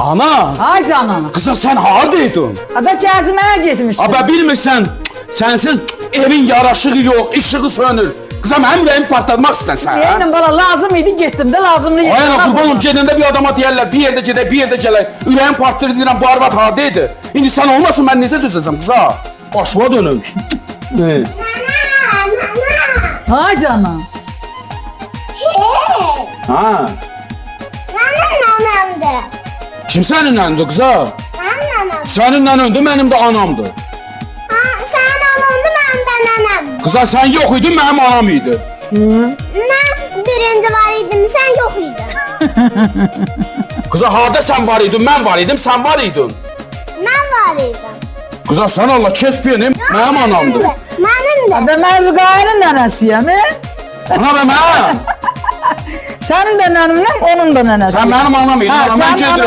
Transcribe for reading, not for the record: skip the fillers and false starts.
Ana! Ay canım. Kıza sen hardaydın? Ada gəzməyə getmişdim. Aba bilmirsən, sensiz evin yaraşığı yok, ışığı sönür. Kıza benim ürəyimi partlatmak istənsən, ha? Yeğenim bala lazım idi getdim de lazımlı yedim. Aynen kurbanım, gedəndə bir adama deyərlər, bir yerdə gedək, bir yerdə gələk. Ürəyim partlayır, deyirəm, bu arvad hardaydı? İndi sen olmasın, ben necə düzəcəm kıza? Başıma dönüm. Ne? Ay canım. Ha? Nanamdı. Kim senin nandı kıza? Nanam. Senin nanındı, benim de anamdı. Sen anamdı, ben de nanam. Kıza sen yok idin, benim anam idi. Ben birinci var idim, sen yok idin. Kıza harda sen var idin, ben var idim, sen var idin. Ben var idim. Kıza sen Allah kes benim, benim anamdı. Benim de. Ada mən Rüqayənin nənəsiyəm, Ana be, ha? Sənin də nənimlə, onun da nənəsiyəm. Sen benim anam idin, Ha, ana, ben sen gedirəm.